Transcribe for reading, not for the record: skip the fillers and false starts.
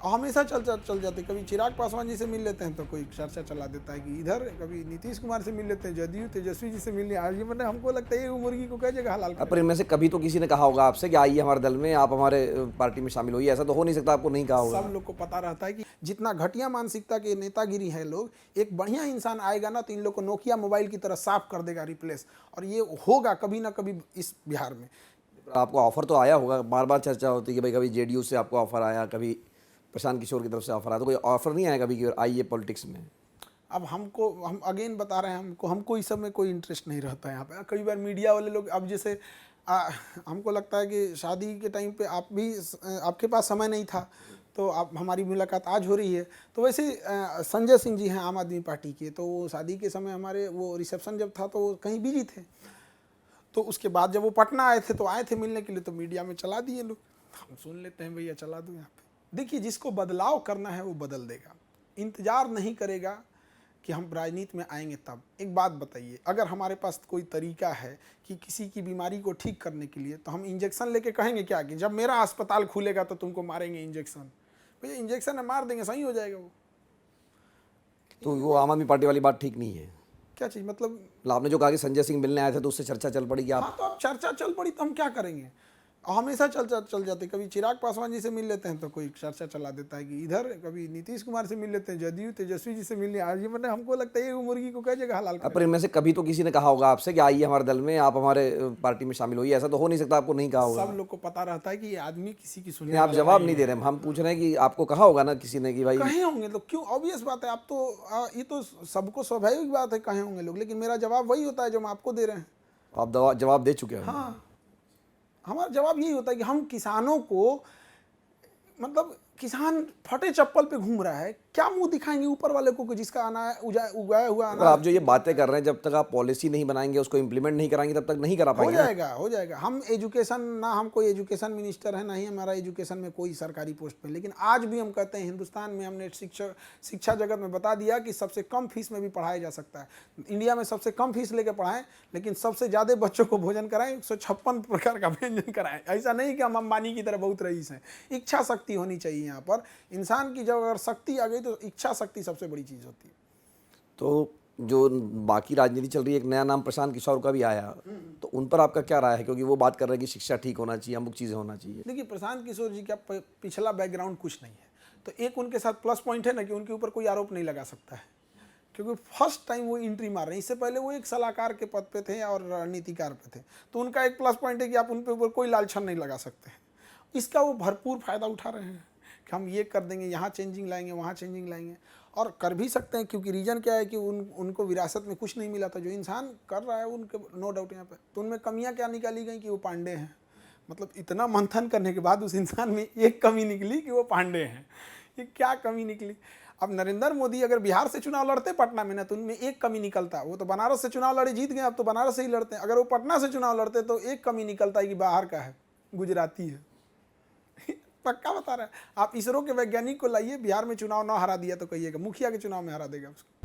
हमेशा चल जाते, कभी चिराग पासवान जी से मिल लेते हैं तो कोई चर्चा चला देता है कि इधर, कभी नीतीश कुमार से मिल लेते हैं, जदयू तेजस्वी जी से मिल लिया। आज ये मतलब हमको लगता है ये मुर्गी को कई जगह हलाल पर करें। इनमें से कभी तो किसी ने कहा होगा आपसे कि आइए हमारे दल में, आप हमारे पार्टी में शामिल होइए, ऐसा तो हो नहीं सकता आपको नहीं कहा होगा। सब लोग को पता रहता है कि जितना घटिया मानसिकता के नेतागिरी है लोग, एक बढ़िया इंसान आएगा ना तो इन लोग को नोकिया मोबाइल की तरह साफ कर देगा, रिप्लेस। और ये होगा कभी ना कभी इस बिहार में। आपको ऑफर तो आया होगा, बार बार चर्चा होती है कि भाई कभी जेडीयू से आपको ऑफर आया, कभी प्रशांत किशोर की तरफ से ऑफर आया, तो कोई ऑफर नहीं आया कभी कि आइए पॉलिटिक्स में? अब हम अगेन बता रहे हैं, हमको इस सब में कोई इंटरेस्ट नहीं रहता है यहाँ पे। कई बार मीडिया वाले लोग, अब जैसे हमको लगता है कि शादी के टाइम पे आपके पास समय नहीं था, तो आप हमारी मुलाकात आज हो रही है। तो वैसे संजय सिंह जी हैं आम आदमी पार्टी के, तो वो शादी के समय हमारे वो रिसेप्शन जब था तो वो कहीं बिजी थे। तो उसके बाद जब वो पटना आए थे तो आए थे मिलने के लिए, तो मीडिया में चला दिए लोग। हम सुन लेते हैं, भैया चला दो यहाँ पे। देखिए, जिसको बदलाव करना है वो बदल देगा, इंतजार नहीं करेगा कि हम राजनीति में आएंगे तब। एक बात बताइए, अगर हमारे पास कोई तरीका है कि किसी की बीमारी को ठीक करने के लिए, तो हम इंजेक्शन लेके कहेंगे क्या कि जब मेरा अस्पताल खुलेगा तो तुमको मारेंगे इंजेक्शन? भैया इंजेक्शन है, मार देंगे, सही हो जाएगा वो। तो वो आम आदमी पार्टी वाली बात ठीक नहीं है। क्या चीज़ मतलब? आपने जो कहा कि संजय सिंह मिलने आए थे तो उससे चर्चा चल पड़ी कि आप, हाँ, तो अब चर्चा चल पड़ी तो हम क्या करेंगे? हमेशा चल जाते, कभी चिराग पासवान जी से मिल लेते हैं तो कोई चर्चा चला देता है कि इधर, कभी नीतीश कुमार से मिल लेते हैं, जदयू तेजस्वी जी से मिल लिया। आज ये मतलब हमको लगता है ये मुर्गी को कई जगह हलाल पर करें। इनमें से कभी तो किसी ने कहा होगा आपसे कि आइए हमारे दल में, आप हमारे पार्टी में शामिल होइए, ऐसा तो हो नहीं सकता आपको नहीं कहा होगा। सब लोग को पता रहता है कि ये आदमी किसी की सुनने नहीं, आप वाला जवाब नहीं नहीं है। दे रहे, हम पूछ रहे हैं कि आपको कहा होगा ना किसी ने कि भाई। कहे होंगे लोग, क्यों? ऑब्वियस बात है। आप तो ये तो सबको स्वाभाविक बात है, कहे होंगे लोग, लेकिन मेरा जवाब वही होता है जो हम आपको दे रहे हैं। आप जवाब दे चुके हैं। हाँ, हमारा जवाब यही होता है कि हम किसानों को, मतलब किसान फटे चप्पल पे घूम रहा है, क्या मुंह दिखाएंगे ऊपर वाले को जिसका उगाया हुआ पर आप अनाज? जो ये बातें कर रहे हैं, जब तक आप पॉलिसी नहीं बनाएंगे, उसको इम्प्लीमेंट नहीं कराएंगे, तब तक नहीं करा हो पाएंगे ना। जाएगा, हो जाएगा। हम एजुकेशन, ना हम कोई एजुकेशन मिनिस्टर है, ना ही हमारा एजुकेशन में कोई सरकारी पोस्ट पे, लेकिन आज भी हम कहते हैं हिंदुस्तान में हमने शिक्षा जगत में बता दिया कि सबसे कम फीस में भी पढ़ाया जा सकता है। इंडिया में सबसे कम फीस लेके पढ़ाएं, लेकिन सबसे ज़्यादा बच्चों को भोजन कराएं, 156 प्रकार का व्यंजन कराएं। ऐसा नहीं कि हम अंबानी की तरह बहुत रईस हैं। इच्छा शक्ति होनी चाहिए यहाँ पर। इंसान की जब अगर शक्ति आ गई तो इच्छा शक्ति सबसे बड़ी चीज़ होती है। तो जो बाकी राजनीति चल रही है, एक नया नाम प्रशांत किशोर का भी आया, तो उन पर आपका क्या राय है? क्योंकि वो बात कर रहे हैं कि शिक्षा ठीक होना चाहिए, अमुक चीज़ें होना चाहिए। देखिए, प्रशांत किशोर जी का पिछला बैकग्राउंड कुछ नहीं है, तो एक उनके साथ प्लस पॉइंट है ना कि उनके ऊपर कोई आरोप नहीं लगा सकता है, क्योंकि फर्स्ट टाइम वो एंट्री मार रहे हैं। इससे पहले वो एक सलाहकार के पद पे थे और रणनीतिकार पे थे, तो उनका एक प्लस पॉइंट है कि आप उन पे ऊपर कोई लालछन नहीं लगा सकते हैं। इसका वो भरपूर फायदा उठा रहे हैं कि हम ये कर देंगे, यहाँ चेंजिंग लाएंगे, वहाँ चेंजिंग लाएंगे, और कर भी सकते हैं, क्योंकि रीजन क्या है कि उनको विरासत में कुछ नहीं मिला था। जो इंसान कर रहा है उनके नो डाउट यहाँ पे, तो उनमें कमियाँ क्या निकाली गई कि वो पांडे हैं। मतलब इतना मंथन करने के बाद उस इंसान में एक कमी निकली कि वो पांडे हैं। ये क्या कमी निकली? अब नरेंद्र मोदी अगर बिहार से चुनाव लड़ते पटना में ना, तो उनमें एक कमी निकलता। वो तो बनारस से चुनाव लड़े, जीत गए, अब तो बनारस से ही लड़ते हैं। अगर वो पटना से चुनाव लड़ते तो एक कमी निकलता है कि बाहर का है, गुजराती है। पक्का बता रहा है। आप इसरो के वैज्ञानिक को लाइए, बिहार में चुनाव ना हरा दिया तो कहिएगा मुखिया के चुनाव में हरा देगा उसको।